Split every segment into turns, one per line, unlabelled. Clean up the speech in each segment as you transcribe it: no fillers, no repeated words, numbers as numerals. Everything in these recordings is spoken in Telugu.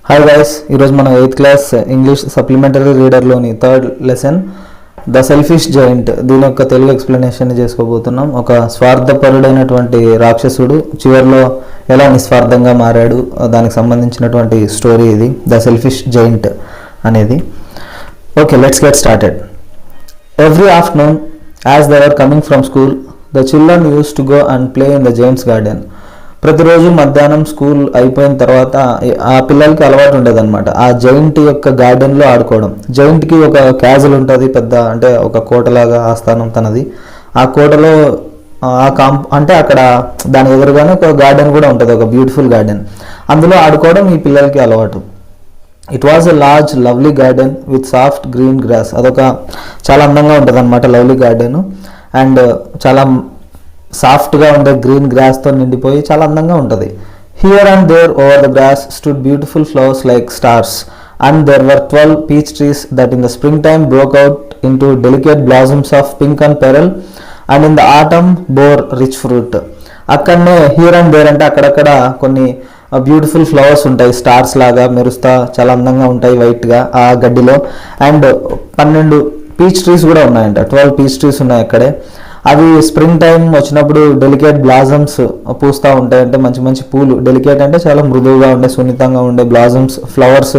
హాయ్ గైస్, ఈరోజు మనం 8th క్లాస్ ఇంగ్లీష్ సప్లిమెంటరీ రీడర్లోని third lesson the selfish giant దీని యొక్క తెలుగు ఎక్స్ప్లెనేషన్ చేసుకోబోతున్నాం. ఒక స్వార్థపరుడైనటువంటి రాక్షసుడు చివరిలో ఎలా నిస్వార్థంగా మారాడు దానికి సంబంధించినటువంటి స్టోరీ ఇది, ద సెల్ఫిష్ జైంట్ అనేది. Okay, let's get started. Every afternoon as they are coming from school the children used to go and play in the giant's garden. ప్రతిరోజు మధ్యాహ్నం స్కూల్ అయిపోయిన తర్వాత ఆ పిల్లలకి అలవాటు ఉండేదన్నమాట ఆ జైంట్ యొక్క గార్డెన్లో ఆడుకోవడం. జైంట్కి ఒక క్యాజల్ ఉంటుంది, పెద్ద అంటే ఒక కోటలాగా ఆస్థానం తనది. ఆ కోటలో అంటే అక్కడ దాని ఎదురుగానే ఒక గార్డెన్ కూడా ఉంటుంది, ఒక బ్యూటిఫుల్ గార్డెన్. అందులో ఆడుకోవడం ఈ పిల్లలకి అలవాటు. It was a large lovely garden with soft green grass. అదొక చాలా అందంగా ఉంటుంది అనమాట లవ్లీ గార్డెన్. అండ్ చాలా సాఫ్ట్గా ఉండే గ్రీన్ గ్రాస్తో నిండిపోయి చాలా అందంగా ఉంటుంది. Here and there over the grass stood beautiful flowers like stars and there were 12 peach trees that in the spring time broke out into delicate blossoms of pink and pearl and in the autumn bore rich fruit. అక్కడనే హియర్ అండ్ దేర్ అంటే అక్కడక్కడ కొన్ని బ్యూటిఫుల్ ఫ్లవర్స్ ఉంటాయి, స్టార్స్ లాగా మెరుస్తా చాలా అందంగా ఉంటాయి వైట్గా ఆ గడ్డిలో. అండ్ 12 పీచ్ ట్రీస్ కూడా ఉన్నాయంట, 12 పీచ్ ట్రీస్ ఉన్నాయి అక్కడే. అవి స్ప్రింగ్ టైం వచ్చినప్పుడు డెలికేట్ బ్లాజమ్స్ పూస్తూ ఉంటాయి, అంటే మంచి మంచి పూలు. డెలికేట్ అంటే చాలా మృదువుగా ఉండే సున్నితంగా ఉండే బ్లాజమ్స్ ఫ్లవర్స్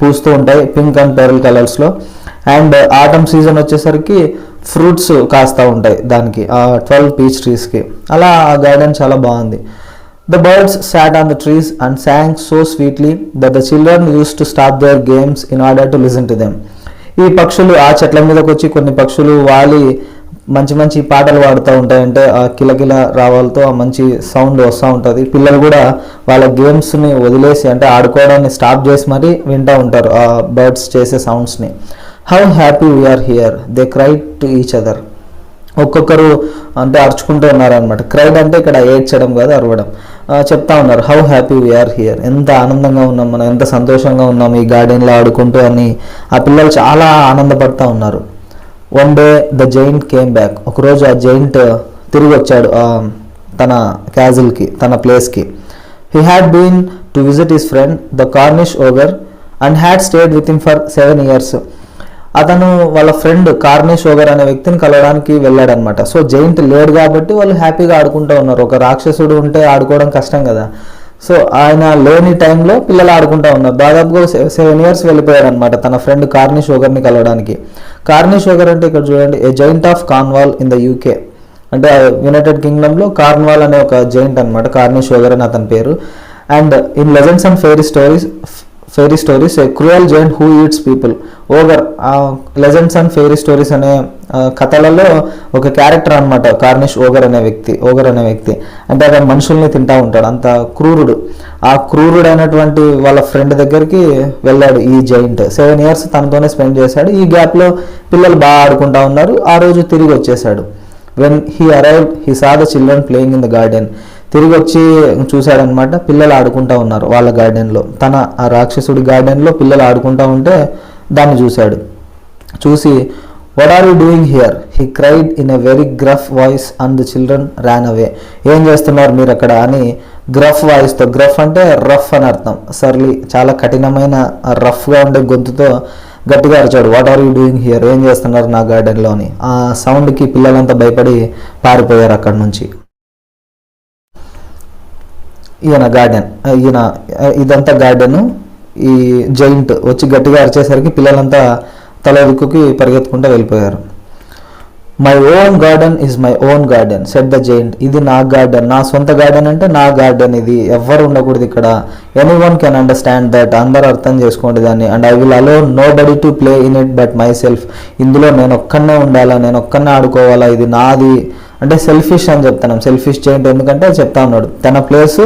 పూస్తూ ఉంటాయి పింక్ అండ్ పెరల్ కలర్స్లో. అండ్ ఆటమ్ సీజన్ వచ్చేసరికి ఫ్రూట్స్ కాస్తూ ఉంటాయి దానికి, ఆ 12 పీచ్ ట్రీస్కి. అలా ఆ గార్డెన్ చాలా బాగుంది. The birds sat on the trees and sang so sweetly that the children used to stop their games in order to listen to them. ఈ పక్షులు ఆ చెట్ల మీదకి వచ్చి కొన్ని పక్షులు వాలి మంచి మంచి పాటలు పాడుతూ ఉంటాయి, అంటే ఆ కిలకిల రావాలతో ఆ మంచి సౌండ్ వస్తూ ఉంటుంది. పిల్లలు కూడా వాళ్ళ గేమ్స్ని వదిలేసి అంటే ఆడుకోవడాన్ని స్టాప్ చేసి మరీ వింటూ ఉంటారు ఆ బర్డ్స్ చేసే సౌండ్స్ని. How happy we are here they cried to each other. ఒక్కొక్కరు అంటే అరుచుకుంటూ ఉన్నారనమాట. క్రైడ్ అంటే ఇక్కడ ఏడ్చడం కాదు, అరవడం. చెప్తా ఉన్నారు హౌ హ్యాపీ వీఆర్ హియర్, ఎంత ఆనందంగా ఉన్నాం మనం, ఎంత సంతోషంగా ఉన్నాం ఈ గార్డెన్లో ఆడుకుంటూ అని ఆ పిల్లలు చాలా ఆనందపడుతూ ఉన్నారు. One day the giant came back. ఒకరోజు ఆ జైంట్ తిరిగి వచ్చాడు తన క్యాజిల్కి, తన ప్లేస్కి. He had been to visit his friend the Cornish ogre and had stayed with him for 7 years. అతను వాళ్ళ ఫ్రెండ్ కార్నిష్ ఓగర్ అనే వ్యక్తిని కలవడానికి వెళ్ళాడనమాట. సో జైంట్ లేడు కాబట్టి వాళ్ళు హ్యాపీగా ఆడుకుంటూ ఉన్నారు. ఒక రాక్షసుడు ఉంటే ఆడుకోవడం కష్టం కదా. సో ఆయన లేని టైంలో పిల్లలు ఆడుకుంటూ ఉన్నారు. దాదాపుగా 7 years వెళ్ళిపోయారు అనమాట తన ఫ్రెండ్ కార్నిష్ ఓగర్ని కలవడానికి. కార్నిష్ ఓగర్ అంటే ఇక్కడ చూడండి, a giant of Cornwall in the UK. అంటే యునైటెడ్ కింగ్డమ్లో కార్న్వాల్ అనే ఒక జైంట్ అనమాట, కార్నిష్ ఓగర్ అని అతని పేరు. And in legends and fairy stories a cruel giant who eats people. Ogre legends and fairy stories అనే కథలలో ఒక క్యారెక్టర్ అనమాట కార్నిష్ ఓగర్ అనే వ్యక్తి. అంటే అతను మనుషుల్ని తింటా ఉంటాడు, అంత క్రూరుడు. ఆ క్రూరుడైనటువంటి వాళ్ళ ఫ్రెండ్ దగ్గరికి వెళ్ళాడు ఈ జైంట్. 7 years తనతోనే స్పెండ్ చేశాడు. ఈ గ్యాప్లో పిల్లలు బాగా ఆడుకుంటా ఉన్నారు. ఆ రోజు తిరిగి వచ్చేసాడు. When he arrived he saw the children playing in the garden. తిరిగి వచ్చి చూశాడనమాట, పిల్లలు ఆడుకుంటూ ఉన్నారు వాళ్ళ గార్డెన్లో. తన ఆ రాక్షసుడి గార్డెన్లో పిల్లలు ఆడుకుంటూ ఉంటే దాన్ని చూశాడు. చూసి what are you doing here he cried in a very gruff voice and the children ran away. ఏం చేస్తున్నారు మీరు అక్కడ అని గ్రఫ్ వాయిస్తో, గ్రఫ్ అంటే రఫ్ అని అర్థం, సర్లీ చాలా కఠినమైన రఫ్గా ఉండే గొంతుతో గట్టిగా అరిచాడు. What are you doing here, ఏం చేస్తున్నారు నా గార్డెన్లో అని. ఆ సౌండ్కి పిల్లలంతా భయపడి పారిపోయారు అక్కడి నుంచి. ఇదంతా గార్డెన్. ఈ జైంట్ వచ్చి గట్టిగా అరిచేసరికి పిల్లలంతా తల దిక్కుకి పరిగెత్తుకుంటూ వెళ్ళిపోయారు. My own garden is my own garden said the giant. ఇది నా గార్డెన్, నా సొంత గార్డెన్ అంటే నా గార్డెన్ ఇది, ఎవ్వరు ఉండకూడదు ఇక్కడ. Anyone can understand that, అందరూ అర్థం చేసుకోండి దాన్ని. And I will allow nobody to play in it but myself. ఇందులో నేను ఒక్కనే ఉండాలా, నేను ఒక్కనే ఆడుకోవాలా, ఇది నాది. అంటే సెల్ఫిష్ అని చెప్తాను, సెల్ఫిష్ జైంట్. ఎందుకంటే చెప్తా ఉన్నాడు తన ప్లేస్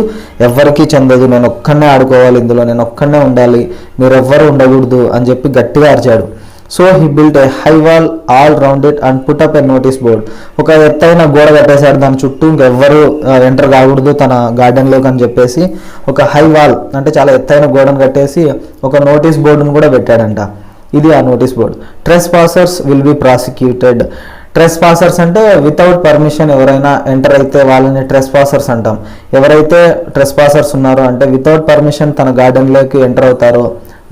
ఎవ్వరికీ చెందదు, నేను ఒక్కనే ఆడుకోవాలి ఇందులో, నేను ఒక్కనే ఉండాలి, మీరెవ్వరూ ఉండకూడదు అని చెప్పి గట్టిగా అరిచాడు. So he built a high wall all round it and put up A notice board. ఒక ఎత్తైన గోడ కట్టేశాడు, దాని చుట్టూ ఇంకెవ్వరూ ఎంటర్ కాకూడదు తన గార్డెన్లోకి అని చెప్పేసి ఒక హై వాల్ అంటే చాలా ఎత్తైన గోడను కట్టేసి ఒక నోటీస్ బోర్డును కూడా పెట్టాడంట. ఇది ఆ notice board. Trespassers will be prosecuted. Trespassers అంటే వితౌట్ పర్మిషన్ ఎవరైనా ఎంటర్ అయితే వాళ్ళని ట్రెస్ పాసర్స్ అంటాం. ఎవరైతే ట్రెస్ పాసర్స్ ఉన్నారో అంటే వితౌట్ పర్మిషన్ తన గార్డెన్లోకి ఎంటర్ అవుతారో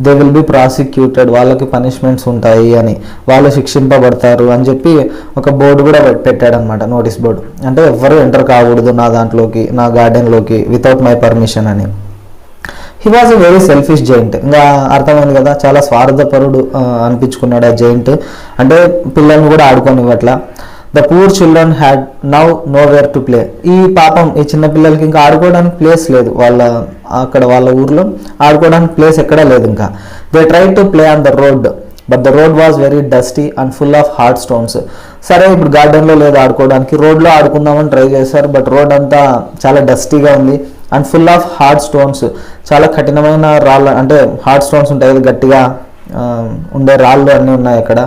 దే విల్ బి ప్రాసిక్యూటెడ్, వాళ్ళకి పనిష్మెంట్స్ ఉంటాయి అని, వాళ్ళు శిక్షింపబడతారు అని చెప్పి ఒక బోర్డు కూడా పెట్టాడనమాట, నోటీస్ బోర్డు. అంటే ఎవరు ఎంటర్ కాకూడదు నా దాంట్లోకి, నా గార్డెన్లోకి వితౌట్ మై పర్మిషన్ అని. He was a very selfish giant. ఇంకా అర్థమైంది కదా, చాలా స్వార్థపరుడు అనిపించుకున్నాడు ఆ జైంట్. అంటే పిల్లల్ని కూడా ఆడుకోనివ్వట్లా. The poor children had now nowhere to play. ఈ పాపం ఈ చిన్న పిల్లలకి ఇంకా ఆడుకోవడానికి ప్లేస్ లేదు, వాళ్ళ ఊర్లో ఆడుకోవడానికి ప్లేస్ ఎక్కడా లేదు. ఇంకా they try to play on the road but the road was very dusty and full of hard stones. సరే ఇప్పుడు గార్డెన్లో లేదు ఆడుకోవడానికి, రోడ్లో ఆడుకుందామని ట్రై చేశారు. బట్ రోడ్ అంతా చాలా డస్టీగా ఉంది and full of hard stones. చాలా కఠినమైన రాళ్ళు, అంటే హార్డ్ స్టోన్స్ ఉంటాయి కదా, గట్టిగా ఉండే రాళ్ళు అన్నీ ఉన్నాయి అక్కడ.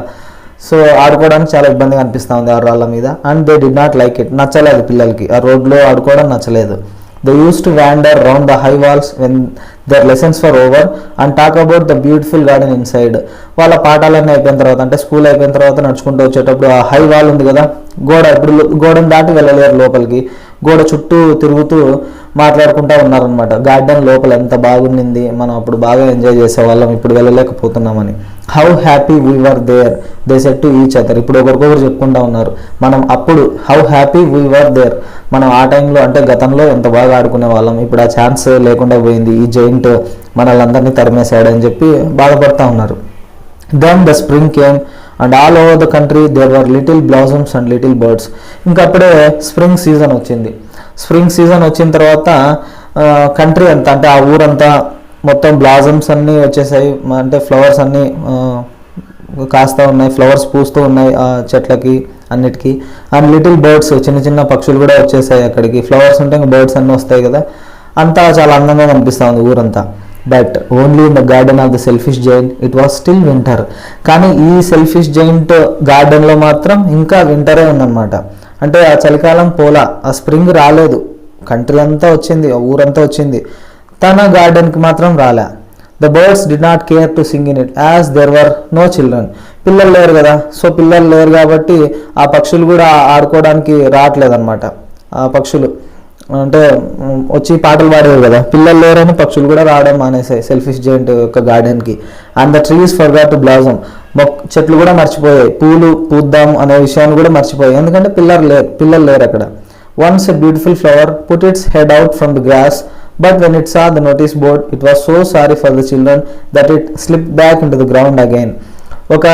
సో ఆడుకోవడానికి చాలా ఇబ్బందిగా అనిపిస్తూ ఉంది ఆ రాళ్ళ మీద. And they did not like it. నచ్చలేదు పిల్లలకి, ఆ రోడ్లో ఆడుకోవడం నచ్చలేదు. They used to wander round the high walls when their lessons for over and talk about the beautiful garden inside. వాళ్ళ పాఠాలన్నీ అయిపోయిన తర్వాత, అంటే స్కూల్ అయిపోయిన తర్వాత నడుచుకుంటూ వచ్చేటప్పుడు ఆ హై వాల్ ఉంది కదా, ఇప్పుడు గోడను దాటి వెళ్ళలేరు లోపలికి, గోడ చుట్టూ తిరుగుతూ మాట్లాడుకుంటూ ఉన్నారనమాట. గార్డెన్ లోపల ఎంత బాగుండింది, మనం అప్పుడు బాగా ఎంజాయ్ చేసేవాళ్ళం, ఇప్పుడు వెళ్ళలేకపోతున్నామని. How happy we were there they said to each other. ఇప్పుడు ఒకరికొకరు చెప్పుకుంటూ ఉన్నారు, మనం అప్పుడు how happy we were there, మనం ఆ టైంలో అంటే గతంలో ఎంత బాగా ఆడుకునే వాళ్ళం, ఇప్పుడు ఆ ఛాన్స్ లేకుండా పోయింది, ఈ జైంట్ మనల్ని తరిమేశాడని చెప్పి బాధపడుతూ ఉన్నారు. Then the spring came and all over the country there were little blossoms and little birds. ఇంకా అప్పుడే స్ప్రింగ్ సీజన్ వచ్చింది. స్ప్రింగ్ సీజన్ వచ్చిన తర్వాత కంట్రీ అంతా, అంటే ఆ ఊరంతా మొత్తం బ్లాసమ్స్ అన్నీ వచ్చేసాయి, అంటే ఫ్లవర్స్ అన్నీ కాస్తూ ఉన్నాయి, ఫ్లవర్స్ పూస్తూ ఉన్నాయి ఆ చెట్లకి అన్నిటికీ. అండ్ లిటిల్ బర్డ్స్, చిన్న చిన్న పక్షులు కూడా వచ్చేసాయి అక్కడికి. ఫ్లవర్స్ ఉంటే ఇంకా బర్డ్స్ అన్నీ వస్తాయి కదా, అంతా చాలా అందంగా కనిపిస్తూ ఉంది ఊరంతా. But only in the garden of the selfish giant it was still winter. కానీ ఈ సెల్ఫిష్ జైంట్ గార్డెన్లో మాత్రం ఇంకా వింటరే ఉందన్నమాట. అంటే ఆ చలికాలం పోలా, ఆ స్ప్రింగ్ రాలేదు, కంట్రీ అంతా వచ్చింది, ఆ ఊరంతా వచ్చింది, తన గార్డెన్కి మాత్రం రాలే. The birds did not care to sing in it as there were no children. పిల్లలు లేరు కదా, సో పిల్లలు లేరు కాబట్టి ఆ పక్షులు కూడా ఆడుకోవడానికి రావట్లేదన్నమాట. ఆ పక్షులు అంటే వచ్చి పాటలు పాడేవి కదా, పిల్లలు లేరని పక్షులు కూడా రావడం మానేసాయి సెల్ఫిష్ జైంట్ యొక్క గార్డెన్కి. And the trees forgot to blossom. చెట్లు కూడా మర్చిపోయాయి, పూలు పూద్దాం అనే విషయాన్ని కూడా మర్చిపోయాయి, ఎందుకంటే పిల్లలు లేరు అక్కడ. Once a beautiful flower put its head out from the grass but when it saw the notice board it was so sorry for the children that it slip back into the ground again. ఒక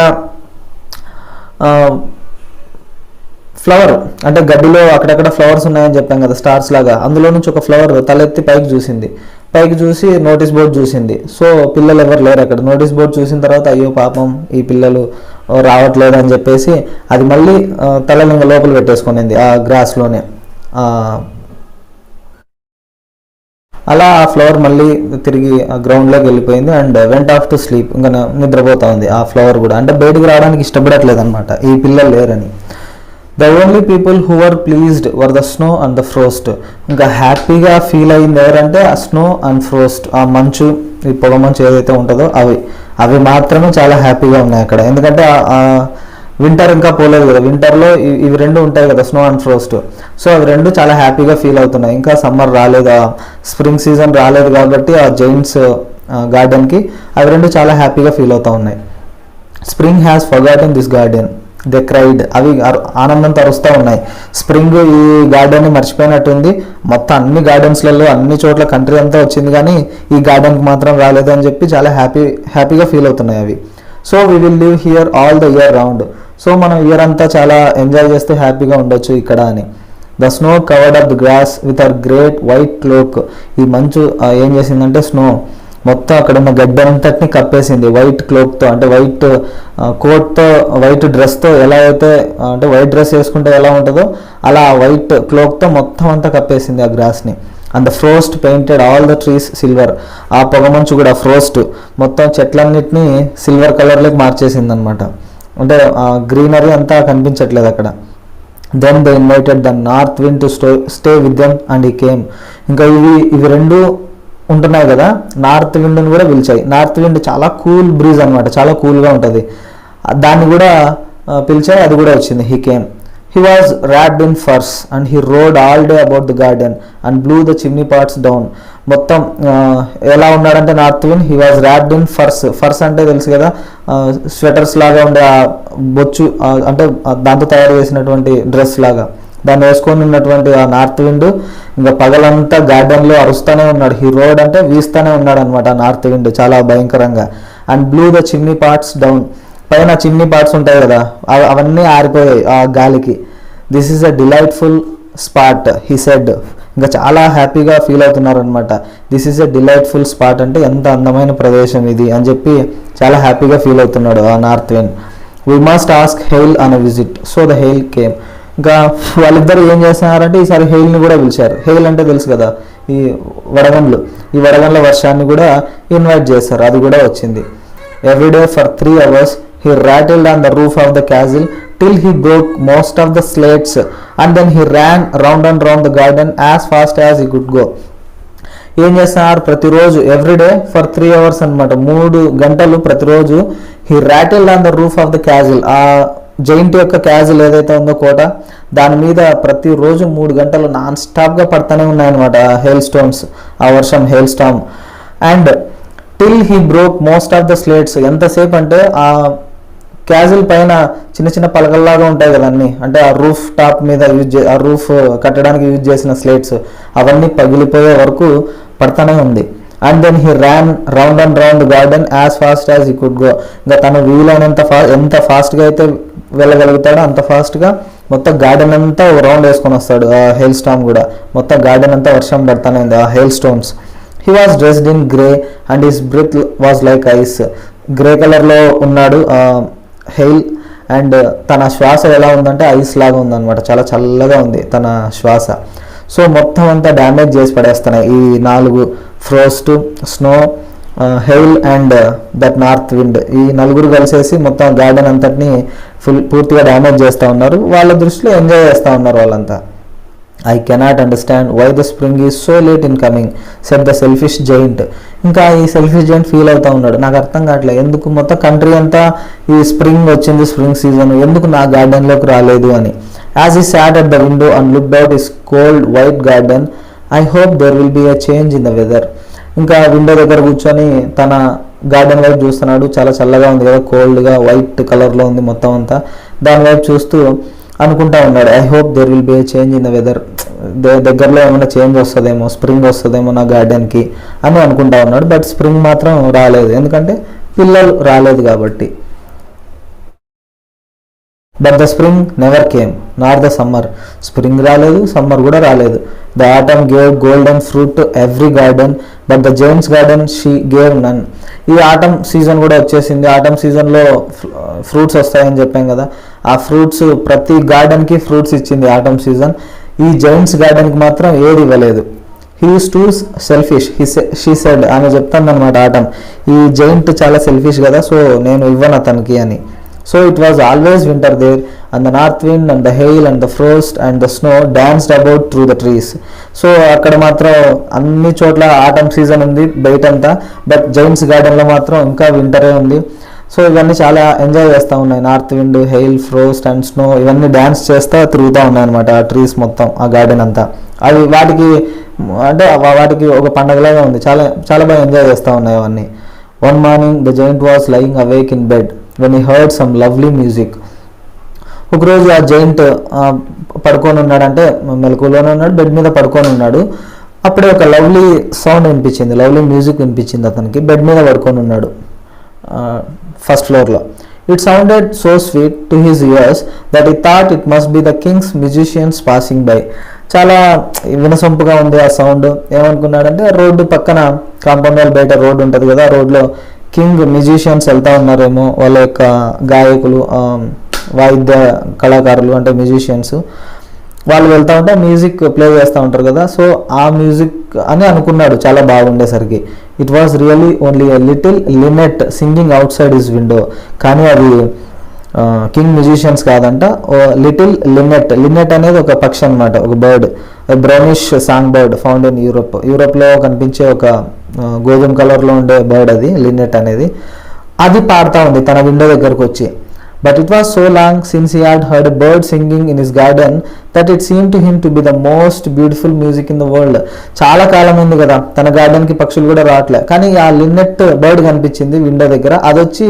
ఫ్లవర్ అంటే గడ్డిలో అక్కడక్కడ ఫ్లవర్స్ ఉన్నాయని చెప్పాం కదా, స్టార్స్ లాగా, అందులో నుంచి ఒక ఫ్లవర్ తలెత్తి పైకి చూసింది, పైకి చూసి నోటీస్ బోర్డు చూసింది. సో పిల్లలు ఎవరు లేరు అక్కడ. నోటీస్ బోర్డు చూసిన తర్వాత అయ్యో పాపం ఈ పిల్లలు రావట్లేదు అని చెప్పేసి అది మళ్ళీ తలని లోపల పెట్టేసుకునింది ఆ గ్రాస్లోనే. అలా ఆ ఫ్లవర్ మళ్ళీ తిరిగి ఆ గ్రౌండ్లోకి వెళ్ళిపోయింది and went off to sleep. ఇంకా నిద్రపోతా ఉంది ఆ ఫ్లవర్ కూడా, అంటే బయటకు రావడానికి ఇష్టపడట్లేదు అనమాట ఈ పిల్లలు లేరని. The only people who are pleased were the snow and the frost. ఇంకా హ్యాపీగా ఫీల్ అయింది ఎవరంటే ఆ స్నో అండ్ ఫ్రోస్ట్, ఆ మంచు, ఈ పొగ మంచు ఏదైతే ఉంటుందో అవి మాత్రమే చాలా హ్యాపీగా ఉన్నాయి అక్కడ. ఎందుకంటే వింటర్ ఇంకా పోలేదు కదా, వింటర్లో ఇవి రెండు ఉంటాయి కదా, స్నో అండ్ ఫ్రోస్ట్. సో అవి రెండు చాలా హ్యాపీగా ఫీల్ అవుతున్నాయి. ఇంకా సమ్మర్ రాలేదు, స్ప్రింగ్ సీజన్ రాలేదు కాబట్టి ఆ జైంట్స్ గార్డెన్కి అవి రెండు చాలా హ్యాపీగా ఫీల్ అవుతూ ఉన్నాయి. Spring has forgotten this garden they cried. అవి ఆనందంతో అరుస్తూ ఉన్నాయి. స్ప్రింగ్ ఈ గార్డెన్ని మర్చిపోయినట్టుంది, మొత్తం అన్ని గార్డెన్స్లలో అన్ని చోట్ల కంట్రీ అంతా వచ్చింది కానీ ఈ గార్డెన్కి మాత్రం రాలేదు అని చెప్పి చాలా హ్యాపీగా ఫీల్ అవుతున్నాయి అవి. So we will live here all the year round. So మనం ఇయర్ అంతా చాలా ఎంజాయ్ చేస్తూ హ్యాపీగా ఉండొచ్చు ఇక్కడ అని. The snow covered up the grass with our great white cloak. ఈ మంచు ఏం చేసిందంటే స్నో మొత్తం అక్కడ ఉన్న గడ్డి అంతటిని కప్పేసింది వైట్ క్లోక్తో, అంటే వైట్ కోట్తో, వైట్ డ్రెస్తో. ఎలా అయితే అంటే వైట్ డ్రెస్ వేసుకుంటే ఎలా ఉంటుందో అలా వైట్ క్లోక్తో మొత్తం అంతా కప్పేసింది ఆ గ్రాస్ని. And the frost painted all the trees silver. ఆ పొగమంచు కూడా ఫ్రోస్ట్ మొత్తం చెట్లన్నిటినీ సిల్వర్ కలర్లోకి మార్చేసింది అనమాట. అంటే గ్రీనరీ అంతా కనిపించట్లేదు అక్కడ. Then they invited the north wind to stay with them and he came. ఇంకా ఇవి రెండు ఉంటున్నాయి కదా, నార్త్ విండ్ని కూడా పిలిచాయి. నార్త్ విండ్ చాలా కూల్ బ్రీజ్ అనమాట, చాలా కూల్గా ఉంటుంది. దాన్ని కూడా పిలిచారు, అది కూడా వచ్చింది. He came. He was wrapped in furs and he rode all day about the garden and blew the chimney pots down. మొత్తం ఎలా ఉన్నాడంటే north wind, he was wrapped in furs. Furs అంటే తెలుసు కదా, స్వెటర్స్ లాగా ఉండే బొచ్చు, అంటే దాంతో తయారు చేసినటువంటి డ్రెస్ లాగా దాన్ని వేసుకొని ఉన్నటువంటి ఆ నార్త్ విండ్ ఇంకా పగలంతా గార్డెన్లో అరుస్తూనే ఉన్నాడు. హీ రోడ్ అంటే వీస్తూనే ఉన్నాడు అనమాట నార్త్ విండ్ చాలా భయంకరంగా. And blue the chimney parts down, పైన చిమ్నీ పార్ట్స్ ఉంటాయి కదా అవన్నీ ఆరిపోయాయి ఆ గాలికి. This is a delightful spot he said. ఇంకా చాలా హ్యాపీగా ఫీల్ అవుతున్నారు అనమాట. This is a delightful spot అంటే ఎంత అందమైన ప్రదేశం ఇది అని చెప్పి చాలా హ్యాపీగా ఫీల్ అవుతున్నాడు ఆ north wind. We must ask hail on a visit. So the hail came. ఇంకా వాళ్ళిద్దరు ఏం చేస్తున్నారంటే ఈసారి హెయిల్ని కూడా పిలిచారు. హెయిల్ అంటే తెలుసు కదా, ఈ వడగండ్లు, ఈ వడగండ్ల వర్షాన్ని కూడా ఇన్వైట్ చేశారు, అది కూడా వచ్చింది. Everyday for 3 hours he rattled on the roof of the castle till he broke most of the slates, and then he ran round and round the garden as fast as he could go. ఏం చేస్తున్నారు ప్రతిరోజు, ఎవ్రీడే ఫర్ 3 hours అనమాట, 3 గంటలు ప్రతిరోజు. He rattled on the roof of the castle, ఆ జైంట్ యొక్క క్యాజిల్ ఏదైతే ఉందో కోట, దాని మీద ప్రతిరోజు 3 గంటలు నాన్ స్టాప్గా పడుతూనే ఉన్నాయన్నమాట హెయిల్ స్టోన్స్, ఆ వర్షం hail storm. And till he broke most of the slates, ఎంతసేపు అంటే ఆ క్యాజిల్ పైన చిన్న చిన్న పలకల్లాగా ఉంటాయి కదా అన్నీ, అంటే ఆ రూఫ్ టాప్ మీద ఆ రూఫ్ కట్టడానికి యూజ్ చేసిన స్లేట్స్ అవన్నీ పగిలిపోయే వరకు పడతానే ఉంది. And then he ran round and round garden as fast as he could go. ఇంకా తను వీలైనంత ఎంత ఫాస్ట్గా అయితే వెళ్ళగలుగుతాడో అంత ఫాస్ట్గా మొత్తం గార్డెన్ అంతా ఒక రౌండ్ వేసుకొని వస్తాడు. ఆ హెయిల్ స్టామ్ కూడా మొత్తం గార్డెన్ అంతా వర్షం పడతానే ఉంది ఆ hail stones. He was dressed in grey and his breath was like ice. Grey కలర్లో ఉన్నాడు హెయిల్, అండ్ తన శ్వాస ఎలా ఉందంటే ఐస్ లాగా ఉందన్నమాట, చాలా చల్లగా ఉంది తన శ్వాస. సో మొత్తం అంతా డ్యామేజ్ చేసి పడేస్తున్నాయి ఈ 4 frost, snow, hail and that north wind. ఈ 4 కలిసేసి మొత్తం గార్డెన్ అంతటిని పూర్తిగా డ్యామేజ్ చేస్తూ ఉన్నారు. వాళ్ళ దృష్టిలో ఎంజాయ్ చేస్తూ ఉన్నారు వాళ్ళంతా. I cannot understand why the spring is so late in coming said the selfish giant. ఇంకా ఈ సెల్ఫిష్ జైంట్ ఫీల్ అవుతూ ఉన్నాడు, నాకు అర్థం కావట్లేదు ఎందుకు మొత్తం కంట్రీ అంతా ఈ స్ప్రింగ్ వచ్చింది, స్ప్రింగ్ సీజన్, ఎందుకు నా గార్డెన్లోకి రాలేదు అని. As he sat at the window and looked out his cold white garden, I hope there will be a change in the weather. ఇంకా విండో దగ్గర కూర్చొని తన గార్డెన్ వైపు చూస్తున్నాడు, చాలా చల్లగా ఉంది కదా, కోల్డ్గా వైట్ కలర్లో ఉంది మొత్తం అంతా. దాని వైపు చూస్తూ అనుకుంటా ఉన్నాడు, I hope there will be a change in the weather, దగ్గరలో ఏమైనా చేంజ్ వస్తుందేమో, స్ప్రింగ్ వస్తుందేమో నా గార్డెన్కి అని అనుకుంటా ఉన్నాడు. బట్ స్ప్రింగ్ మాత్రం రాలేదు, ఎందుకంటే పిల్లలు రాలేదు కాబట్టి. But the spring never came nor the summer. Spring రాలేదు, సమ్మర్ కూడా రాలేదు. The autumn gave golden fruit to every garden but the giant's garden she gave none. ఈ ఆటమ్ సీజన్ కూడా వచ్చేసింది. ఆటమ్ సీజన్లో ఫ్రూట్స్ వస్తాయని చెప్పాం కదా, ఆ ఫ్రూట్స్ ప్రతి గార్డెన్కి ఫ్రూట్స్ ఇచ్చింది ఆటమ్ సీజన్. ఈ జైంట్స్ గార్డెన్కి మాత్రం ఏది ఇవ్వలేదు. He is two selfish she said. ఆమె చెప్తాను అనమాట ఆటమ్, ఈ జైంట్ చాలా సెల్ఫిష్ కదా, సో నేను ఇవ్వను అతనికి అని. So it was always winter there, and the north wind and the hail and the frost and the snow danced about through the trees. So అక్కడ మాత్రం అన్ని చోట్ల ఆటమ్ సీజన్ ఉంది బయటంతా, బట్ జైంట్స్ గార్డెన్లో మాత్రం ఇంకా వింటరే ఉంది. సో ఇవన్నీ చాలా ఎంజాయ్ చేస్తూ ఉన్నాయి. North wind, hail, frost and snow ఇవన్నీ డ్యాన్స్ చేస్తూ తిరుగుతూ ఉన్నాయి అనమాట ఆ ట్రీస్ మొత్తం, ఆ గార్డెన్ అంతా. అవి వాటికి ఒక పండగలాగా ఉంది, చాలా చాలా బాగా ఎంజాయ్ చేస్తూ ఉన్నాయి అవన్నీ. One morning the giant was lying awake in bed when he heard some lovely music. ఒకరోజు ఆ జైంట్ పడుకొని ఉన్నాడు, అంటే మెలకువలోనే ఉన్నాడు, బెడ్ మీద పడుకొని ఉన్నాడు. అప్పుడే ఒక లవ్లీ సౌండ్ వినిపించింది, లవ్లీ మ్యూజిక్ వినిపించింది అతనికి. బెడ్ మీద పడుకొని ఉన్నాడు ఫస్ట్ ఫ్లోర్లో. It sounded so sweet to his years that he thought it must be the king's musicians passing by. చాలా వినసొంపుగా ఉంది ఆ సౌండ్. ఏమనుకున్నాడంటే రోడ్డు పక్కన, కాంపౌండ్ వాల్ బయట రోడ్డు ఉంటుంది కదా, ఆ రోడ్లో కింగ్ మ్యూజిషియన్స్ వెళ్తూ ఉన్నారేమో, వాళ్ళ యొక్క గాయకులు, వాయిద్య కళాకారులు అంటే మ్యూజిషియన్స్, వాళ్ళు వెళ్తూ ఉంటే మ్యూజిక్ ప్లే చేస్తూ ఉంటారు కదా, సో ఆ మ్యూజిక్ అని అనుకున్నాడు చాలా బాగుండేసరికి. It was really only a little linnet singing outside his window. కానీ అది కింగ్ మ్యూజిషియన్స్ కాదంట, లిటిల్ లినెట్. లినెట్ అనేది ఒక పక్షి అనమాట, ఒక bird, brownish song bird found in యూరోప్లో కనిపించే ఒక గోధుమ కలర్లో ఉండే బర్డ్ అది, లినెట్ అనేది. అది పాడుతూ ఉంది తన విండో దగ్గరకు వచ్చి. But it was so long since he had heard a bird singing in his garden that it seemed to him to be the most beautiful music in the world. చాలా కాలం ఉంది కదా తన గార్డెన్కి పక్షులు కూడా రావట్లే, కానీ ఆ లిన్నెట్ బర్డ్ కనిపించింది విండో దగ్గర, అది వచ్చి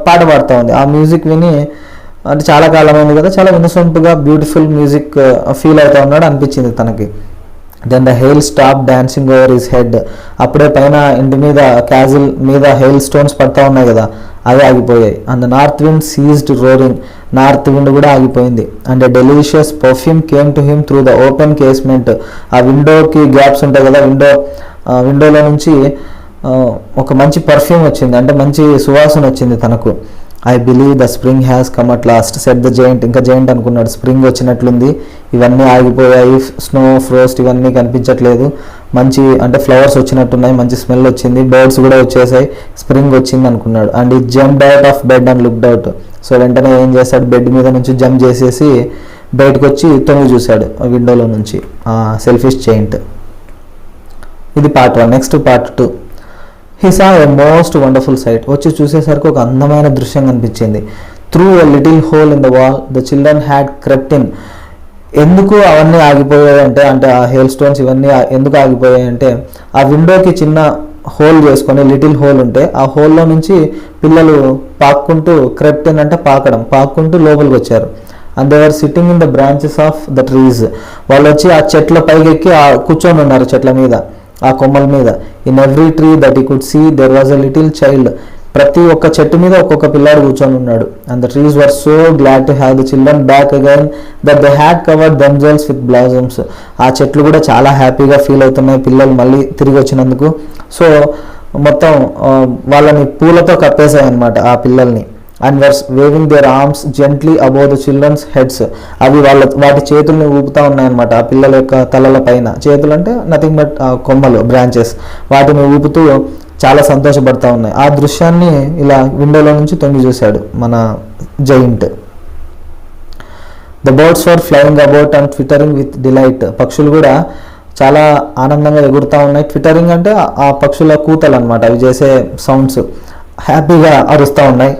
పాట పాడుతూ ఉంది. ఆ మ్యూజిక్ విని అంటే చాలా కాలం అయింది కదా, చాలా వినసొంపుగా బ్యూటిఫుల్ మ్యూజిక్ ఫీల్ అవుతా ఉన్నాడు అనిపించింది తనకి. Then the hail stop dancing over his head. అప్పుడే పైన ఇంటి మీద క్యాజిల్ మీద హెయిల్ స్టోన్స్ పడతా ఉన్నాయి కదా, అవి ఆగిపోయాయి. And north wind seized roaring. North wind కూడా ఆగిపోయింది. And delicious perfume came to him through the open casement. ఆ విండోకి గ్యాప్స్ ఉంటాయి కదా, విండోలో నుంచి ఒక మంచి పర్ఫ్యూమ్ వచ్చింది, అంటే మంచి సువాసన వచ్చింది తనకు. I believe the spring has come at last set the giant. ఇంకా జైంట్ అనుకున్నాడు, స్ప్రింగ్ వచ్చినట్లుంది, ఇవన్నీ ఆగిపోయాయి, స్నో ఫ్రోస్ట్ ఇవన్నీ కనిపించట్లేదు, మంచి అంటే ఫ్లవర్స్ వచ్చినట్టున్నాయి, మంచి స్మెల్ వచ్చింది, బర్డ్స్ కూడా వచ్చేసాయి, స్ప్రింగ్ వచ్చింది అనుకున్నాడు. అండ్ ఈ jumped out of bed and looked out. So వెంటనే ఏం చేశాడు, బెడ్ మీద నుంచి జంప్ చేసేసి బయటకు వచ్చి తొంగి చూశాడు విండోలో నుంచి. Selfish giant. ఇది part 1. Next part 2. He saw a most wonderful sight. వచ్చి చూసేసరికి ఒక అందమైన దృశ్యం కనిపించింది. Through a little hole in the wall the children had crept in. ఎందుకు అవన్నీ ఆగిపోయాయంటే, అంటే ఆ హెయిల్ స్టోన్స్ ఇవన్నీ ఎందుకు ఆగిపోయాయంటే, ఆ విండోకి చిన్న హోల్ చేసుకొని లిటిల్ హోల్ ఉంటే ఆ హోల్లో నుంచి పిల్లలు పాక్కుంటూ, క్రెప్ట్ ఇన్ అంటే పాక్కుంటూ లోపలికి వచ్చారు. And they are sitting in the branches of the trees. వాళ్ళు వచ్చి ఆ చెట్ల పైకెక్కి కూర్చొని ఉన్నారు, చెట్ల మీద, ఆ కొమ్మల మీద. In every tree that he could see there was a little child. ప్రతి ఒక్క చెట్టు మీద ఒక్కొక్క పిల్లాడు కూర్చొని ఉన్నాడు. And the trees were so glad to have the children back again that they had covered themselves with blossoms. ఆ చెట్లు కూడా చాలా హ్యాపీగా ఫీల్ అవుతున్నాయి పిల్లలు మళ్ళీ తిరిగి వచ్చినందుకు. సో మొత్తం వాళ్ళని పూలతో కప్పేశాయి అన్నమాట ఆ పిల్లల్ని. And were waving their arms gently above the children's heads. అవి వాటి చేతుల్ని ఊపుతూ ఉన్నాయన్నమాట ఆ పిల్లల యొక్క తలల పైన. చేతులు అంటే నథింగ్ బట్ కొమ్మలు, బ్రాంచెస్, వాటిని ఊపుతూ చాలా సంతోషపడతా ఉన్నాయి. ఆ దృశ్యాన్ని ఇలా విండోలో నుంచి తొంగి చూశాడు మన giant. The birds were flying about and twittering with delight. పక్షులు కూడా చాలా ఆనందంగా ఎగురుతూ ఉన్నాయి. ట్విటరింగ్ అంటే ఆ పక్షుల కూతలు అనమాట, అవి చేసే సౌండ్స్, హ్యాపీగా అరుస్తూ ఉన్నాయి.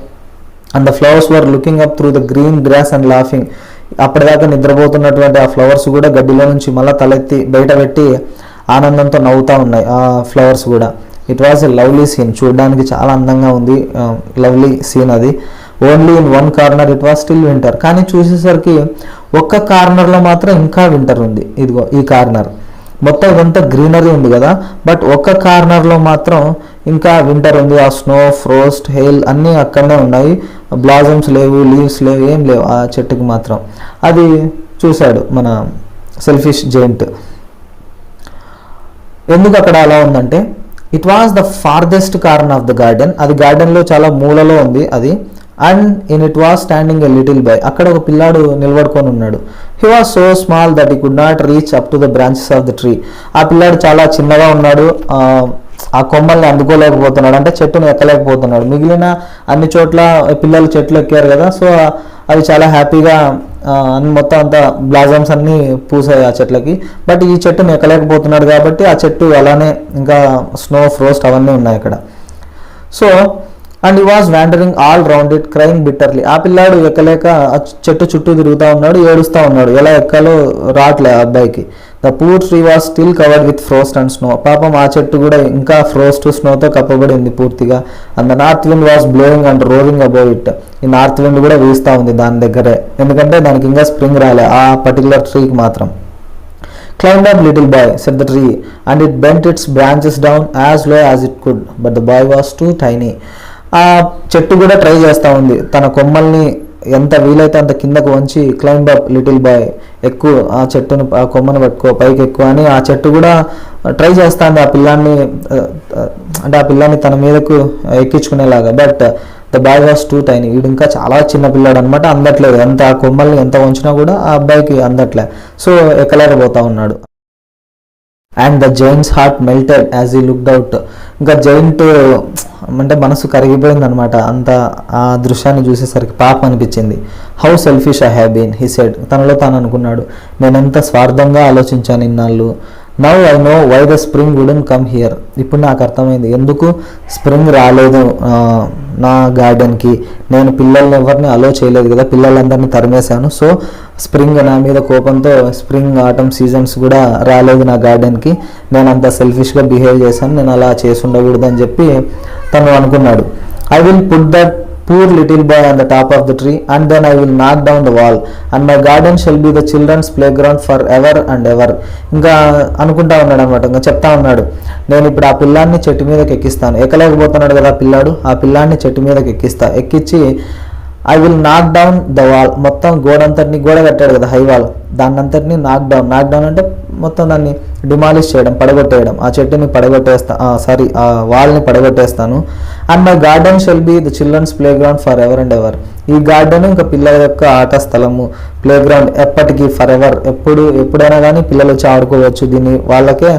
And the flowers were looking up through the green grass and laughing. అప్పటిదాకా నిద్రపోతున్నటువంటి ఆ ఫ్లవర్స్ కూడా గడ్డిలో నుంచి మళ్ళీ తలెత్తి బయట పెట్టి ఆనందంతో నవ్వుతూ ఉన్నాయి ఆ ఫ్లవర్స్ కూడా. It was a lovely scene. చూడడానికి చాలా అందంగా ఉంది, లవ్లీ సీన్ అది. Only in one corner it was still winter. కానీ చూసేసరికి ఒక్క కార్నర్లో మాత్రం ఇంకా వింటర్ ఉంది. ఇదిగో ఈ కార్నర్ మొత్తం ఇదంతా గ్రీనరీ ఉంది కదా, బట్ ఒక్క కార్నర్లో మాత్రం ఇంకా వింటర్ ఉంది. ఆ స్నో, ఫ్రోస్ట్, హెయిల్ అన్నీ అక్కడనే ఉన్నాయి. బ్లాజమ్స్ లేవు, లీవ్స్ లేవు, ఏం లేవు ఆ చెట్టుకి మాత్రం. అది చూశాడు మన సెల్ఫిష్ జైంట్. ఎందుకు అక్కడ అలా ఉందంటే, it was the farthest corner of the garden. అది గార్డెన్లో చాలా మూలలో ఉంది అది. And in it was standing a little boy. అక్కడ ఒక పిల్లాడు నిలబడుకొని ఉన్నాడు. He was so small that he could not reach up to the branches of the tree. ఆ పిల్లాడు చాలా చిన్నగా ఉన్నాడు, ఆ కొమ్మల్ని అందుకోలేకపోతున్నాడు, అంటే చెట్టును ఎక్కలేకపోతున్నాడు. మిగిలిన అన్ని చోట్ల పిల్లలు చెట్లు ఎక్కారు కదా, సో అవి చాలా హ్యాపీగా మొత్తం అంతా బ్లాజమ్స్ అన్నీ పూసాయి ఆ చెట్లకి. బట్ ఈ చెట్టును ఎక్కలేకపోతున్నాడు కాబట్టి ఆ చెట్టు అలానే ఇంకా స్నో, ఫ్రోస్ట్ అవన్నీ ఉన్నాయి అక్కడ. So and he was wandering all round it crying bitterly. ఆ పిల్లాడు ఎక్కలేక ఆ చెట్టు చుట్టూ తిరుగుతూ ఉన్నాడు, ఏడుస్తూ ఉన్నాడు, ఎలా ఎక్కాలో రావట్లే ఆ అబ్బాయికి. The poor tree was still covered with frost and snow. పాపం ఆ చెట్టు కూడా ఇంకా ఫ్రోస్ట్, స్నోతో కప్పబడింది పూర్తిగా. And the north wind was blowing and roaring above it. ఈ నార్త్ విండ్ కూడా వీస్తూ ఉంది దాని దగ్గరే, ఎందుకంటే దానికి ఇంకా స్ప్రింగ్ రాలే ఆ పర్టికులర్ ట్రీకి మాత్రం. Climbed up little boy, said the tree, and it bent its branches down as low as it could, but the boy was too tiny. ఆ చెట్టు కూడా ట్రై చేస్తూ ఉంది, తన కొమ్మల్ని ఎంత వీలైతే అంత కిందకు వంచి క్లైంబ్ అప్ లిటిల్ బాయ్, ఎక్కువ ఆ చెట్టును, ఆ కొమ్మను పట్టుకో, పైకి ఎక్కువ అని ఆ చెట్టు కూడా ట్రై చేస్తుంది ఆ పిల్లాన్ని, అంటే ఆ పిల్లాన్ని తన మీదకు ఎక్కించుకునేలాగా. But the boy was too tiny. వీడు ఇంకా చాలా చిన్న పిల్లాడు అనమాట, అందట్లేదు. ఎంత ఆ కొమ్మల్ని ఎంత వంచినా కూడా ఆ అబ్బాయికి అందట్లే, సో ఎక్కలేకపోతా ఉన్నాడు. And the Giants heart melted as he looked out. ఇంకా జైంట్ అంటే మనసు కరిగిపోయింది అనమాట అంత ఆ దృశ్యాన్ని చూసేసరికి. పాపం అనిపించింది. How selfish I have been, he said. తనలో తాను అనుకున్నాడు, నేను ఎంత స్వార్థంగా ఆలోచించాను ఇన్నాళ్ళు, now I know why the spring wouldn't come here. ఇప్పుడు నాకు అర్థమైంది ఎందుకు స్ప్రింగ్ రాలేదు నా గార్డెన్కి. నేను పిల్లల్ని ఎవరిని అలో చేయలేదు కదా, పిల్లలందరినీ తరిమేశాను. సో స్ప్రింగ్ నా మీద కోపంతో స్ప్రింగ్ ఆటమ్ సీజన్స్ కూడా రాలేదు నా గార్డెన్కి. నేను అంత సెల్ఫిష్గా బిహేవ్ చేశాను, నేను అలా చేసి ఉండకూడదు అని చెప్పి తను అనుకున్నాడు. I will put that poor little boy on the top of the tree and then I will knock down the wall and my garden shall be the children's playground forever and ever. ఇంకా అనుకుంటా ఉన్నాడు అనమాట, ఇంకా చెప్తా ఉన్నాడు, నేను ఇప్పుడు ఆ పిల్లాన్ని చెట్టు మీదకి ఎక్కిస్తాను. ఎక్కలేకపోతున్నాడు కదా పిల్లాడు, ఆ పిల్లాన్ని చెట్టు మీదకి ఎక్కించి ఐ విల్ నాక్ డౌన్ ద వాల్, మొత్తం గోడ కట్టాడు కదా హై వాల్, దాన్ని అంతటిని నాక్ డౌన్ అంటే మొత్తం దాన్ని డిమాలిష్ చేయడం, పడగొట్టేయడం, ఆ చెట్టుని ఆ వాల్ని పడగొట్టేస్తాను. And my garden shall be the children's playground for ever and ever. ఈ గార్డెన్ ఇంకా పిల్లల యొక్క ఆట స్థలము, ప్లే గ్రౌండ్ ఎప్పటికీ ఫర్ ఎవర్, ఎప్పుడైనా కానీ పిల్లలు వచ్చి ఆడుకోవచ్చు, దీన్ని వాళ్ళకే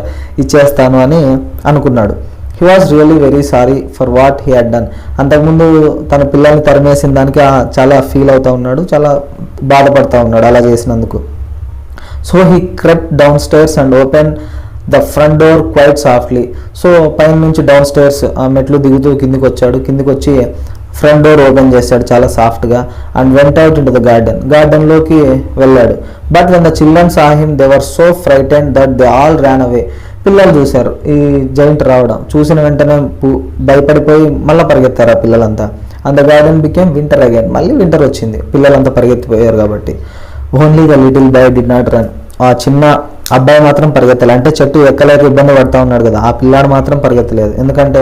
ఇచ్చేస్తాను అని అనుకున్నాడు. He was really very sorry for what he had done. అంతకుముందు తన పిల్లల్ని తరిమేసిన దానికి చాలా ఫీల్ అవుతూ ఉన్నాడు, చాలా బాధపడుతూ ఉన్నాడు అలా చేసినందుకు. So he crept downstairs and open the front door quite softly. So పైన నుంచి డౌన్ స్టైర్స్ ఆ మెట్లు దిగుతూ కిందికి వచ్చి ఫ్రంట్ డోర్ ఓపెన్ చేశాడు చాలా సాఫ్ట్గా. And went out into the గార్డెన్లోకి వెళ్ళాడు. But when the children saw him they were so frightened that they all ran away. పిల్లలు చూశారు ఈ జైంట్ రావడం, చూసిన వెంటనే భయపడిపోయి మళ్ళీ పరిగెత్తారు ఆ పిల్లలంతా. And the garden became winter again. మళ్ళీ వింటర్ వచ్చింది, పిల్లలంతా పరిగెత్తిపోయారు కాబట్టి. Only the little bye did not run. ఆ చిన్న అబ్బాయి మాత్రం పరిగెత్తలేదు, అంటే చెట్టు ఎక్కలేక ఇబ్బంది పడుతూ ఉన్నాడు కదా, ఆ పిల్లాడు మాత్రం పరిగెత్తలేదు. ఎందుకంటే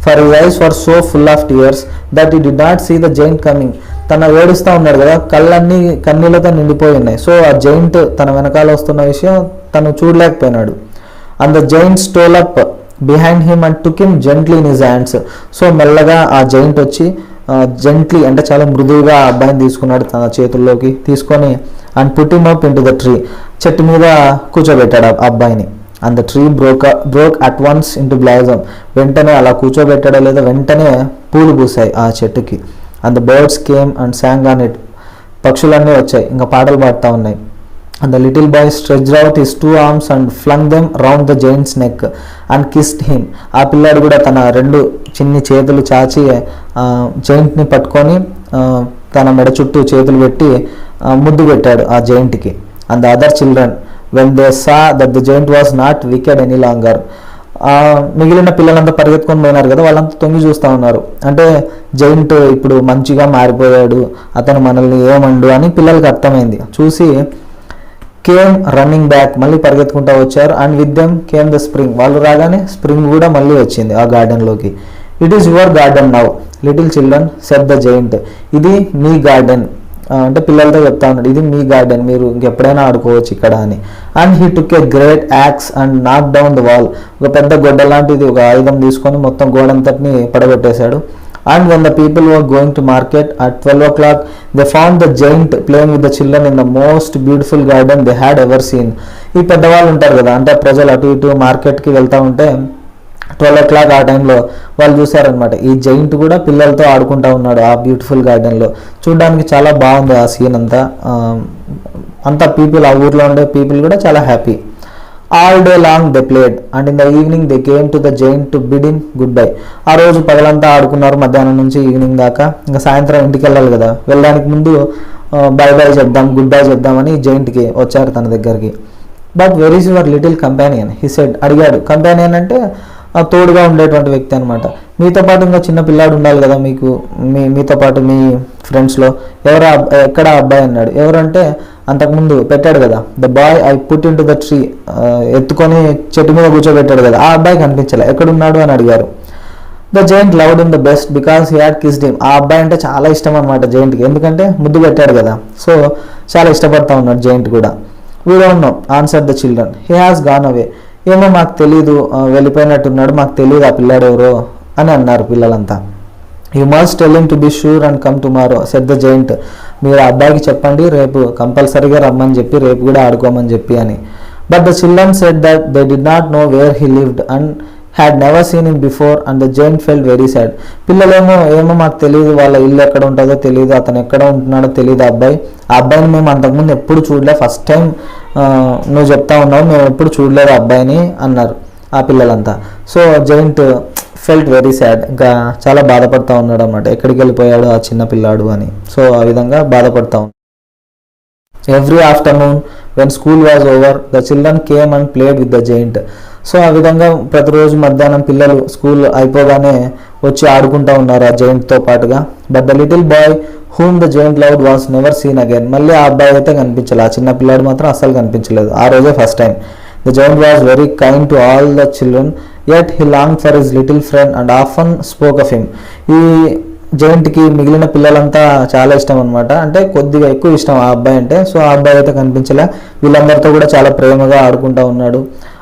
for his eyes were so full of tears that he did not see the giant coming. తన ఏడుస్తూ ఉన్నాడు కదా, కళ్ళన్నీ కన్నీళ్లతో నిండిపోయి ఉన్నాయి. సో ఆ జైంట్ తన వెనకాల వస్తున్న విషయం తను చూడలేకపోయినాడు. And the giant stole up behind him and took him gently in his hands. So మెల్లగా ఆ జైంట్ వచ్చి జెంట్లీ అంటే చాలా మృదువుగా ఆ అబ్బాయిని తీసుకున్నాడు తన చేతుల్లోకి తీసుకొని and put him up into the tree. చెట్టు మీద కూర్చోబెట్టాడు ఆ అబ్బాయిని. And the tree broke at once into blossom. వెంటనే అలా కూర్చోబెట్టాడో లేదా వెంటనే పూలు పూసాయి ఆ చెట్టుకి. And the birds came and sang on it. పక్షులన్నీ వచ్చాయి, ఇంకా పాటలు పాడుతూ ఉన్నాయి. And the little boy stretched out his two arms and flung them round the giant's neck and kissed him. ఆ పిల్లాడు కూడా తన రెండు చిన్ని చేతులు చాచి జైంట్ని పట్టుకొని తన మెడ చుట్టూ చేతులు పెట్టి ముద్దు పెట్టాడు ఆ జైంట్కి. And the other children when they saw that the giant was not wicked any longer. మిగిలిన పిల్లలంతా పరిగెత్తుకొని పోయినారు కదా, వాళ్ళంతా తొంగి చూస్తూ ఉన్నారు. అంటే జైంట్ ఇప్పుడు మంచిగా మారిపోయాడు, అతను మనల్ని ఏమండు అని పిల్లలకి అర్థమైంది. చూసి కేమ్ రన్నింగ్ బ్యాక్, మళ్ళీ పరిగెత్తుకుంటూ వచ్చారు. And with them came the spring. వాళ్ళు రాగానే స్ప్రింగ్ కూడా మళ్ళీ వచ్చింది ఆ గార్డెన్లోకి. It is your garden now little children said the giant. ఇది మీ గార్డెన్ అంటే పిల్లలతో చెప్తా ఉన్నాడు, ఇది మీ గార్డెన్, మీరు ఇంకెప్పుడైనా ఆడుకోవచ్చు ఇక్కడ అని. And he took a great axe and knock down the wall. ఒక పెద్ద గొడ్డ లాంటిది ఒక ఆయుధం తీసుకొని మొత్తం గోడంతటిని పడగొట్టేశాడు. And when the people were going to market at 12 o'clock, they found the giant playing with the children in the most beautiful garden they had ever seen. ఈ పెద్దవాళ్ళు ఉంటారు కదా, అంటే ప్రజలు అటు ఇటు మార్కెట్కి వెళ్తూ ఉంటే 12 o'clock ఆ టైంలో వాళ్ళు చూసారనమాట, ఈ జైంట్ కూడా పిల్లలతో ఆడుకుంటూ ఉన్నాడు ఆ బ్యూటిఫుల్ గార్డెన్లో. చూడడానికి చాలా బాగుంది ఆ సీన్ అంతా పీపుల్, ఆ ఊర్లో ఉండే పీపుల్ కూడా చాలా happy. All day long they played and in the evening they came to the giant to bid him goodbye. ఆ రోజు పగలంతా ఆడుకున్నారు, మధ్యాహ్నం నుంచి ఈవినింగ్ దాకా. ఇంకా సాయంత్రం ఇంటికి వెళ్ళాలి కదా, వెళ్ళడానికి ముందు బై బై చెప్దాం, గుడ్ బై చెప్దామని జైంట్కి వచ్చారు తన దగ్గరికి. But where is your little companion he said. అడిగాడు, కంపానియన్ అంటే తోడుగా ఉండేటువంటి వ్యక్తి అనమాట. మీతో పాటు ఇంకా చిన్న పిల్లాడు ఉండాలి కదా మీకు, మీతో పాటు మీ ఫ్రెండ్స్లో ఎక్కడ అబ్బాయి అన్నాడు. ఎవరంటే అంతకుముందు పెట్టాడు కదా, the boy I put in to the tree, ఎత్తుకొని చెట్టు మీద కూర్చోబెట్టాడు కదా, ఆ అబ్బాయి కనిపించలే, ఎక్కడున్నాడు అని అడిగారు. The giant loved in the best because he had kissed him. ఆ అబ్బాయి అంటే చాలా ఇష్టం అనమాట జైంట్కి, ఎందుకంటే ముద్దు పెట్టాడు కదా, సో చాలా ఇష్టపడతా ఉన్నాడు జైంట్ కూడా. We don't know answer the children, he has gone away. ఏమో మాకు తెలీదు, వెళ్ళిపోయినట్టున్నాడు, మాకు తెలియదు ఆ పిల్లాడు ఎవరో అని అన్నారు పిల్లలంతా. You must tell him to be sure and come tomorrow said the giant. మీరు ఆ అబ్బాయికి చెప్పండి రేపు కంపల్సరీగా రమ్మని చెప్పి, రేపు కూడా ఆడుకోమని చెప్పి అని. But the children said that they did not know where he lived and had never seen him before and the giant felt very sad. పిల్లలేమో మాకు తెలియదు, వాళ్ళ ఇల్లు ఎక్కడ ఉంటుందో తెలియదు, అతను ఎక్కడ ఉంటున్నాడో తెలియదు. ఆ అబ్బాయిని మేము అంతకుముందు ఎప్పుడు చూడలే, ఫస్ట్ టైం నువ్వు చెప్తా ఉన్నావు, మేము ఎప్పుడు చూడలేదు ఆ అబ్బాయిని అన్నారు ఆ పిల్లలంతా. So giant felt very sad, ఇంకా చాలా బాధపడతా ఉన్నాడు అనమాట, ఎక్కడికి వెళ్ళిపోయాడు ఆ చిన్న పిల్లాడు అని. సో ఆ విధంగా బాధపడతా ఉన్నాడు. Every afternoon when school was over the children came and played with the giant. So ఆ విధంగా ప్రతిరోజు మధ్యాహ్నం పిల్లలు స్కూల్ అయిపోగానే వచ్చి ఆడుకుంటూ ఉన్నారు ఆ జైంట్తో పాటుగా. But the little bye whom the giant loved was never seen again. మళ్ళీ ఆ అబ్బాయి అయితే కనిపించలేదు, ఆ చిన్న పిల్లాడు మాత్రం అస్సలు కనిపించలేదు, ఆ రోజే first time. The giant was very kind to all the children yet he longed for his little friend and often spoke of him. ఈ జైంట్కి మిగిలిన పిల్లలంతా చాలా ఇష్టం అనమాట, అంటే కొద్దిగా ఎక్కువ ఇష్టం ఆ అబ్బాయి అంటే. సో ఆ అబ్బాయి అయితే కనిపించలే, వీళ్ళందరితో కూడా చాలా ప్రేమగా ఆడుకుంటూ ఉన్నాడు,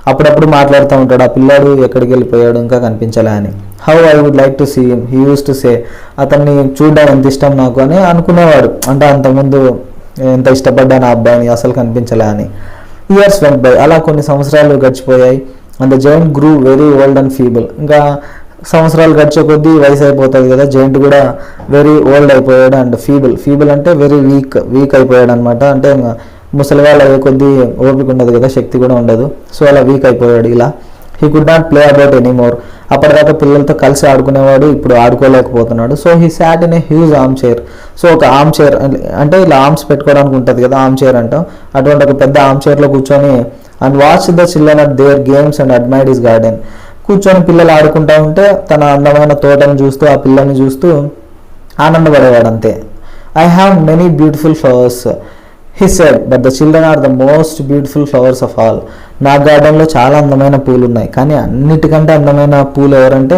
అప్పుడప్పుడు మాట్లాడుతూ ఉంటాడు. ఆ పిల్లాడు ఎక్కడికి వెళ్ళిపోయాడు, ఇంకా కనిపించలే అని. How I would like to see him, he used to say. అతన్ని చూడడం ఎంత ఇష్టం నాకు అని అనుకునేవాడు, అంటే అంతకుముందు ఎంత ఇష్టపడ్డాను ఆ అబ్బాయిని, అసలు కనిపించలే అని. ఇయర్స్ వెంట్ బై, అలా కొన్ని సంవత్సరాలు గడిచిపోయాయి. And the giant grew very old and feeble. ఇంకా సంవత్సరాలు గడిచే కొద్దీ వయసు అయిపోతుంది కదా, జైంట్ కూడా వెరీ ఓల్డ్ అయిపోయాడు. అండ్ ఫీబుల్ అంటే వెరీ వీక్ అయిపోయాడు అనమాట, అంటే ముసలివాళ్ళు అయ్యే కొద్దీ ఓపిక ఉండదు కదా, శక్తి కూడా ఉండదు. సో అలా వీక్ అయిపోయాడు ఇలా. He could not play about anymore. అప్పటిదాకా పిల్లలతో కలిసి ఆడుకునేవాడు, ఇప్పుడు ఆడుకోలేకపోతున్నాడు. So he sat in a huge armchair. So ఒక ఆర్మ్ చైర్ అంటే ఇలా ఆర్మ్స్ పెట్టుకోవడానికి ఉంటుంది కదా, ఆర్మ్ చైర్ అంటాం, అటువంటి ఒక పెద్ద ఆర్మ్ చైర్లో కూర్చొని and watch the children at their games and admired his garden. కూర్చొని పిల్లలు ఆడుకుంటూ ఉంటే తన అందమైన తోటను చూస్తూ ఆ పిల్లని చూస్తూ ఆనందపడేవాడు అంతే. I have many beautiful flowers he said but the children are the most beautiful flowers of all. నా గార్డెన్లో చాలా అందమైన పూలు ఉన్నాయి, కానీ అన్నిటికంటే అందమైన పూలు ఎవరంటే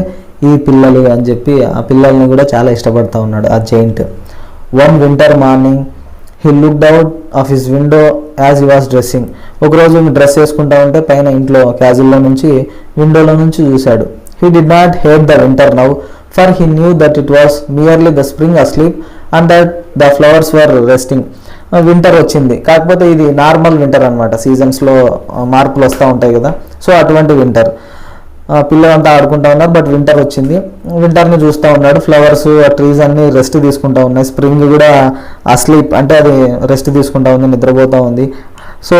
ఈ పిల్లలు అని చెప్పి ఆ పిల్లల్ని కూడా చాలా ఇష్టపడుతూ ఉన్నాడు ఆ giant. One winter morning he looked out of his window as he was dressing. ఒకరోజు డ్రెస్ వేసుకుంటా ఉంటే పైన ఇంట్లో క్యాజుల్లో నుంచి విండోలో నుంచి చూశాడు. He did not hate the winter now, for he knew that it was merely the spring asleep and that the flowers were resting. Winter వచ్చింది, కాకపోతే ఇది నార్మల్ వింటర్ అనమాట, సీజన్స్లో మార్పులు వస్తూ ఉంటాయి కదా, సో అటువంటి వింటర్. పిల్లలంతా ఆడుకుంటూ ఉన్నారు, బట్ వింటర్ వచ్చింది, వింటర్ని చూస్తూ ఉన్నాడు. ఫ్లవర్స్ ఆ ట్రీస్ అన్నీ రెస్ట్ తీసుకుంటూ ఉన్నాయి, స్ప్రింగ్ కూడా అస్లీప్ అంటే అది రెస్ట్ తీసుకుంటూ ఉంది, నిద్రపోతూ ఉంది. సో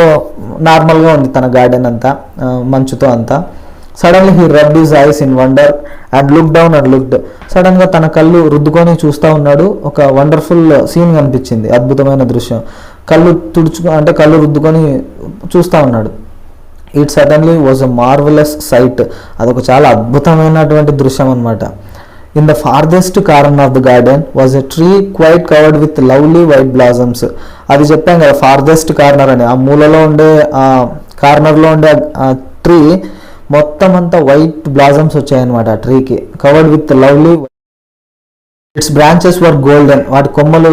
నార్మల్గా ఉంది తన గార్డెన్ అంతా మంచుతో అంతా. Suddenly he rubbed his eyes in wonder and look down and looked. సడన్గా తన కళ్ళు రుద్దుకొని చూస్తూ ఉన్నాడు, ఒక వండర్ఫుల్ సీన్ కనిపించింది, అద్భుతమైన దృశ్యం. కళ్ళు రుద్దుకొని చూస్తూ ఉన్నాడు. It suddenly was a marvellous sight. అదొక చాలా అద్భుతమైనటువంటి దృశ్యం అనమాట. In the farthest corner of the garden was a tree quite covered with lovely white blossoms. అది చెప్పాం కదా ఫార్దెస్ట్ కార్నర్ అని, ఆ మూలలో ఉండే ఆ కార్నర్లో ఉండే ఆ ట్రీ మొత్తం అంతా వైట్ బ్లాజమ్స్ వచ్చాయన్నమాట ఆ ట్రీకి, covered with lovely. Its branches were golden, వాటి కొమ్మలు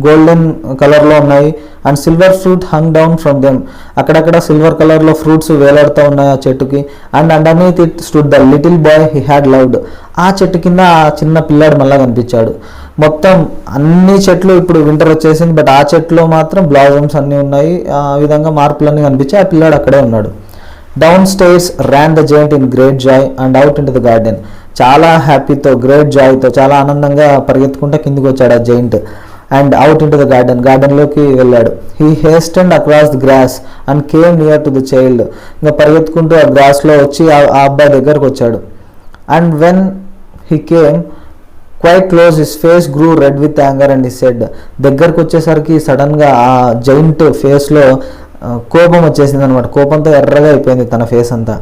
గోల్డెన్ కలర్లో ఉన్నాయి. And silver fruit hung down from them, అక్కడక్కడ సిల్వర్ కలర్లో ఫ్రూట్స్ వేలాడుతూ ఉన్నాయి ఆ చెట్టుకి. And underneath it stood the little boy he had loved. ఆ చెట్టు కింద ఆ చిన్న పిల్లాడు మళ్ళా కనిపించాడు. మొత్తం అన్ని చెట్లు ఇప్పుడు వింటర్ వచ్చేసింది, బట్ ఆ చెట్లో మాత్రం బ్లాజమ్స్ అన్నీ ఉన్నాయి, ఆ విధంగా మార్పులన్నీ కనిపించాయి. ఆ పిల్లాడు అక్కడే ఉన్నాడు. Downstairs ran the giant in great joy and out into the garden. చాలా హ్యాపీతో, గ్రేట్ జాయ్తో, చాలా ఆనందంగా పరిగెత్తుకుంటూ కిందికి వచ్చాడు ఆ giant. And out into the గార్డెన్లోకి వెళ్ళాడు. He hastened across the grass and came near to the child. ఇంకా పరిగెత్తుకుంటూ ఆ గ్రాస్లో వచ్చి ఆ అబ్బాయి దగ్గరకు వచ్చాడు. And when he came quite close his face grew red with anger and he said. దగ్గరకు వచ్చేసరికి సడన్గా ఆ జైంట్ ఫేస్లో కోపం వచ్చేసింది అనమాట, కోపంతో ఎర్రగా అయిపోయింది తన ఫేస్ అంతా.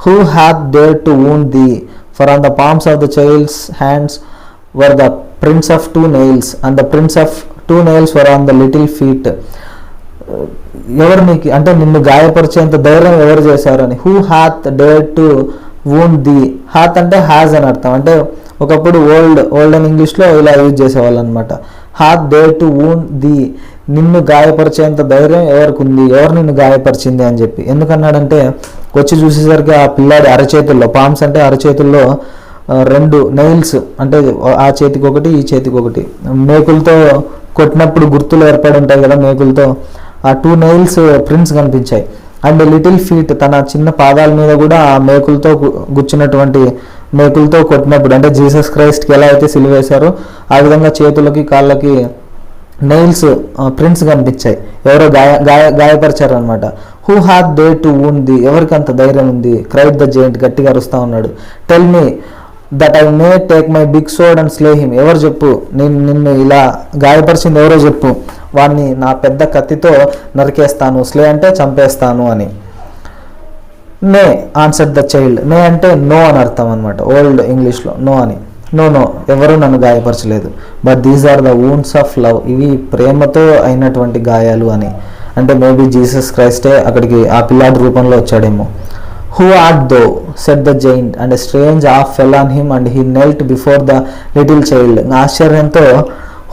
Who hath dare to wound thee for on the palms of the child's hands were the prints of 2 nails and the prints of 2 nails were on the little feet. ఎవరు నీకు అంటే నిన్ను గాయపరిచేంత ధైర్యం ఎవరు చేశారు అని. Who hath dare to wound thee. Hath అంటే హ్యాజ్ అని అర్థం, అంటే ఒకప్పుడు ఓల్డెన్ ఇంగ్లీష్లో ఇలా యూజ్ చేసేవాళ్ళు అనమాట. హాత్ డేర్ టు వూండ్ ది, నిన్ను గాయపరిచేంత ధైర్యం ఎవరికి ఉంది, ఎవరు నిన్ను గాయపరిచింది అని చెప్పి. ఎందుకన్నాడంటే వచ్చి చూసేసరికి ఆ పిల్లాడి అరచేతుల్లో, పామ్స్ అంటే అరచేతుల్లో 2 నెయిల్స్, అంటే ఆ చేతికి ఒకటి ఈ చేతికి ఒకటి, మేకులతో కొట్టినప్పుడు గుర్తులు ఏర్పడి ఉంటాయి కదా మేకులతో, ఆ 2 నెయిల్స్ ప్రింట్స్ కనిపించాయి. అండ్ లిటిల్ ఫీట్, తన చిన్న పాదాల మీద కూడా ఆ మేకులతో గుచ్చినటువంటి మేకులతో కొట్టినప్పుడు, అంటే జీసస్ క్రైస్ట్కి ఎలా అయితే సిలువేశారో ఆ విధంగా చేతులకి కాళ్ళకి నెయిల్స్ ప్రింట్స్ కనిపించాయి. ఎవరో గాయపరిచారు అనమాట. Who had day to wound the, ఎవరికి అంత ధైర్యం ఉంది? క్రైడ్ ద జైంట్, గట్టిగా అరుస్తూ ఉన్నాడు. Tell me that I may take my big sword and slay him, ఎవరు చెప్పు, నిన్ను ఇలా గాయపరిచింది ఎవరో చెప్పు, వాడిని నా పెద్ద కత్తితో నరికేస్తాను, స్లే అంటే చంపేస్తాను అని. నే ఆన్సర్ ద చైల్డ్, నే అంటే నో అని అర్థం అనమాట ఓల్డ్ ఇంగ్లీష్లో, నో అని. నో, ఎవరు నన్ను గాయపరచలేదు. But these are the wounds of love, ఇవి ప్రేమతో అయినటువంటి గాయాలు అని. అంటే మేబీ జీసస్ క్రైస్టే అక్కడికి ఆ పిల్లాడి రూపంలో వచ్చాడేమో. Who art thou said the giant and strange awe fell on him and he knelt before the little child. ఆశ్చర్యంతో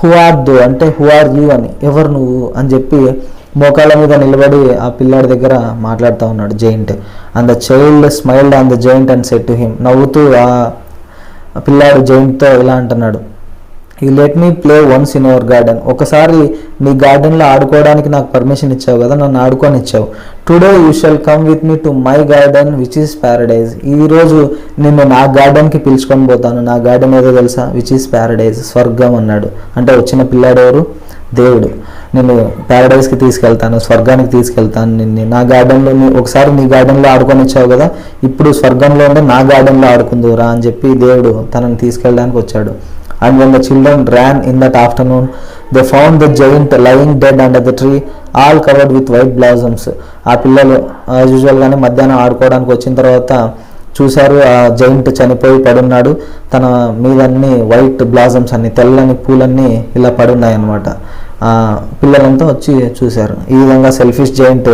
హూ ఆర్ట్ దో అంటే హూ ఆర్ యూ అని, ఎవరు నువ్వు అని చెప్పి మోకాళ్ళ మీద నిలబడి ఆ పిల్లాడి దగ్గర మాట్లాడుతూ ఉన్నాడు giant. And the child smiled on the giant and set to him, నవ్వుతూ ఆ పిల్లాడు జైంట్తో ఇలా అంటున్నాడు, you let me play once in our garden, ఒకసారి నీ గార్డెన్లో ఆడుకోవడానికి నాకు పర్మిషన్ ఇచ్చావు కదా, నన్ను ఆడుకొని ఇచ్చావు. Today you shall come with me to my garden which is Paradise, ఈరోజు నిన్ను నా గార్డెన్కి పిలుచుకొని పోతాను. నా గార్డెన్ ఏదో తెలుసా? విచ్ ఈస్ ప్యారడైజ్, స్వర్గం అన్నాడు. అంటే వచ్చిన పిల్లాడు ఎవరు? దేవుడు. నేను ప్యారడైజ్కి తీసుకెళ్తాను, స్వర్గానికి తీసుకెళ్తాను నిన్ను. నా గార్డెన్లో, ఒకసారి నీ గార్డెన్లో ఆడుకొని వచ్చావు కదా, ఇప్పుడు స్వర్గంలో ఉండే నా గార్డెన్లో ఆడుకుందురా అని చెప్పి దేవుడు తనని తీసుకెళ్ళడానికి వచ్చాడు. And when the children ran in that afternoon, they found the giant lying dead under the tree, all covered with white blossoms. ఆ పిల్లలు యూజువల్గానే మధ్యాహ్నం ఆడుకోవడానికి వచ్చిన తర్వాత చూశారు, ఆ జైంట్ చనిపోయి పడున్నాడు. తన మీదన్నీ వైట్ బ్లాజమ్స్ అన్ని, తెల్లని పూలన్నీ ఇలా పడున్నాయి అన్నమాట. పిల్లలంతా వచ్చి చూశారు. ఈ విధంగా సెల్ఫిష్ జైంట్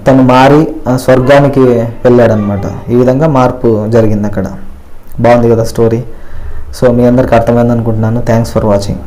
తను మారి స్వర్గానికి వెళ్ళాడనమాట. ఈ విధంగా మార్పు జరిగింది అక్కడ. బాగుంది కదా స్టోరీ. సో మీ అందరికి అర్థమైంది అనుకుంటున్నాను. Thanks for watching.